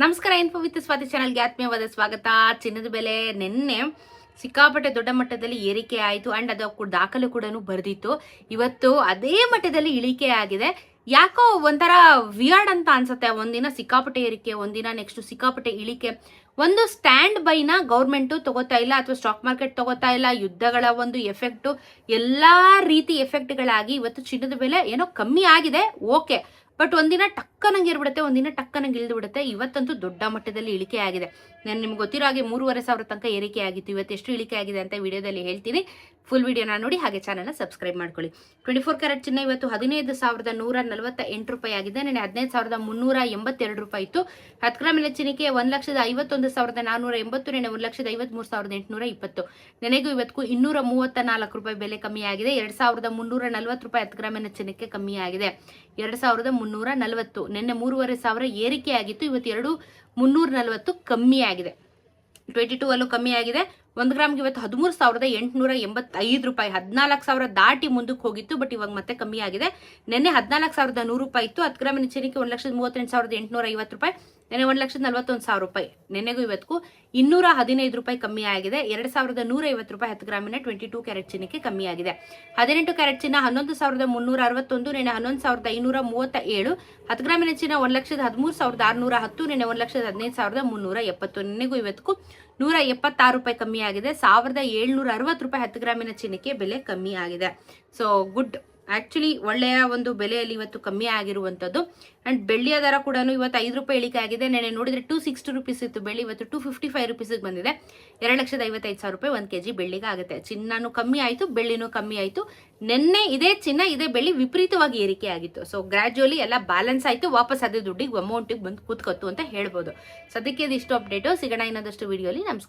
ನಮಸ್ಕಾರ. Info with Swati ಚಾನಲ್ಗೆ ಆತ್ಮೀಯವಾದ ಸ್ವಾಗತ. ಚಿನ್ನದ ಬೆಲೆ ನಿನ್ನೆ ಸಿಕ್ಕಾಪಟ್ಟೆ ದೊಡ್ಡ ಮಟ್ಟದಲ್ಲಿ ಏರಿಕೆ ಆಯಿತು ಅಂಡ್ ಅದಕ್ಕೂ ದಾಖಲೆ ಕೂಡ ಬರೆದಿತ್ತು. ಇವತ್ತು ಅದೇ ಮಟ್ಟದಲ್ಲಿ ಇಳಿಕೆ ಆಗಿದೆ. ಯಾಕೋ ಒಂಥರ ವಿಯರ್ಡ್ ಅಂತ ಅನ್ಸುತ್ತೆ. ಒಂದಿನ ಸಿಕ್ಕಾಪಟ್ಟೆ ಏರಿಕೆ, ಒಂದಿನ ನೆಕ್ಸ್ಟ್ ಸಿಕ್ಕಾಪಟ್ಟೆ ಇಳಿಕೆ. ಒಂದು ಸ್ಟ್ಯಾಂಡ್ ಬೈನ ಗೌರ್ಮೆಂಟು ತಗೋತಾ ಇಲ್ಲ ಅಥವಾ ಸ್ಟಾಕ್ ಮಾರ್ಕೆಟ್ ತಗೋತಾ ಇಲ್ಲ. ಯುದ್ಧಗಳ ಒಂದು ಎಫೆಕ್ಟು, ಎಲ್ಲಾ ರೀತಿ ಎಫೆಕ್ಟ್ಗಳಾಗಿ ಇವತ್ತು ಚಿನ್ನದ ಬೆಲೆ ಏನೋ ಕಮ್ಮಿ ಆಗಿದೆ, ಓಕೆ. ಬಟ್ ಒಂದಿನ ಟಕ್ಕನಂಗೆ ಏರ್ಬಿಡುತ್ತೆ, ಒಂದಿನ ಟಕ್ಕನಂಗೆ ಇಳಿದು ಬಿಡುತ್ತೆ. ಇವತ್ತಂತೂ ದೊಡ್ಡ ಮಟ್ಟದಲ್ಲಿ ಇಳಿಕೆ ಆಗಿದೆ. ನಾನು ನಿಮ್ಗೆ ಗೊತ್ತಿರೋ ಹಾಗೆ 3,500 ತನಕ ಏರಿಕೆ ಆಗಿತ್ತು. ಇವತ್ತು ಎಷ್ಟು ಇಳಿಕೆ ಆಗಿದೆ ಅಂತ ವಿಡಿಯೋದಲ್ಲಿ ಹೇಳ್ತೀನಿ. ಫುಲ್ ವಿಡಿಯೋನ ನೋಡಿ, ಹಾಗೆ ಚಾನಲ್ನ ಸಬ್ಸ್ಕ್ರೈಬ್ ಮಾಡ್ಕೊಳ್ಳಿ. 24 ಕ್ಯಾರೆಟ್ ಚಿನ್ನ ಇವತ್ತು 15,148 ರೂಪಾಯಿ ಆಗಿದೆ. ನೆನೆ 15,382 ರೂಪಾಯಿ ಇತ್ತು. 10 ಗ್ರಾಮಿನ ಚಿನ್ನಕ್ಕೆ 1,51,480, ನೆನೆ 1,53,820. ನೆನೆಗೂ ಇವತ್ತು 234 ರೂಪಾಯಿ ಬೆಲೆ ಕಮ್ಮಿ ಆಗಿದೆ. 2,340 ರೂಪಾಯಿ 10 ಗ್ರಾಮಿನ ಚಿನ್ನಕ್ಕೆ ಕಮ್ಮಿ ಆಗಿದೆ. 2,340. ನಿನ್ನೆ 3,500 ಏರಿಕೆ ಆಗಿತ್ತು. ಇವತ್ತು 2,340 ಕಮ್ಮಿ ಆಗಿದೆ. 22 ಅಲ್ಲೂ ಕಮ್ಮಿ ಆಗಿದೆ. 1 ಗ್ರಾಮ್ಗೆ ಇವತ್ತು 13,885 ರೂಪಾಯಿ. 14,000 ದಾಟಿ ಮುಂದಕ್ಕೆ ಹೋಗಿತ್ತು, ಬಟ್ ಇವಾಗ ಮತ್ತೆ ಕಮ್ಮಿ ಆಗಿದೆ. ನಿನ್ನೆ 14,100 ರೂಪಾಯಿ ಇತ್ತು. 10 ಗ್ರಾಮಿನ ಚಿನ್ನಕ್ಕೆ 1,38,850 ರೂಪಾಯಿ. ನೆನೆ 1,41,000 ರೂಪಾಯಿ. ನೆನೆಗೂ ಇವತ್ತು 215 ರೂಪಾಯಿ ಕಮ್ಮಿ ಆಗಿದೆ. 2,150 ರೂಪಾಯಿ 10 ಗ್ರಾಮಿನ 22 ಕ್ಯಾರೆಟ್ ಚಿನ್ನಕ್ಕೆ ಕಮ್ಮಿ ಆಗಿದೆ. 18 ಕ್ಯಾರೆಟ್ ಚಿನ್ನ 11,361, ನೆನೆ 11,537. 10 ಗ್ರಾಮಿನ ಚಿನ್ನ 1,13,610, ನೆನೆ 1,15,370. ನೆನೆಗೂ ಇವತ್ತು 176 ರೂಪಾಯಿ ಕಮ್ಮಿ ಆಗಿದೆ. 1,760 ರೂಪಾಯಿ 10 ಗ್ರಾಮಿನ ಚಿನ್ನಕ್ಕೆ ಬೆಲೆ ಕಮ್ಮಿ ಆಗಿದೆ. ಸೊ ಗುಡ್, ಆಕ್ಚುಲಿ ಒಳ್ಳೆಯ ಒಂದು ಬೆಲೆಯಲ್ಲಿ ಇವತ್ತು ಕಮ್ಮಿ ಆಗಿರುವಂಥದ್ದು. ಅಂಡ್ ಬೆಳ್ಳಿಯ ದರ ಕೂಡ ಇವತ್ತು 5 ರೂಪಾಯಿ ಇಳಿಕೆ ಆಗಿದೆ. ನೆನೆ ನೋಡಿದ್ರೆ 260 ರೂಪೀಸ್ ಇತ್ತು ಬೆಳ್ಳಿ, ಇವತ್ತು 255 ರೂಪೀಸ್ಗೆ ಬಂದಿದೆ. 2,55,000 ರೂಪಾಯಿ 1 kg ಬೆಳ್ಳಿಗೆ ಆಗುತ್ತೆ. ಚಿನ್ನನೂ ಕಮ್ಮಿ ಆಯಿತು, ಬೆಳ್ಳಿನೂ ಕಮ್ಮಿ ಆಯಿತು. ನಿನ್ನೆ ಇದೇ ಚಿನ್ನ ಇದೇ ಬೆಳ್ಳಿ ವಿಪರೀತವಾಗಿ ಏರಿಕೆ ಆಗಿತ್ತು. ಸೊ ಗ್ರಾಜುಯಲಿ ಎಲ್ಲ ಬ್ಯಾಲೆನ್ಸ್ ಆಯಿತು. ವಾಪಸ್ ಅದೇ ದುಡ್ಡಿಗೆ ಅಮೌಂಟಿಗೆ ಬಂದು ಕೂತ್ಕೊತ್ತು ಅಂತ ಹೇಳ್ಬೋದು. ಸದ್ಯಕ್ಕೆ ಇದಿಷ್ಟು ಅಪ್ಡೇಟು. ಸಿಗೋಣ ಇನ್ನೊಂದಷ್ಟು ವಿಡಿಯೋಲಿ. ನಮಸ್ಕಾರ.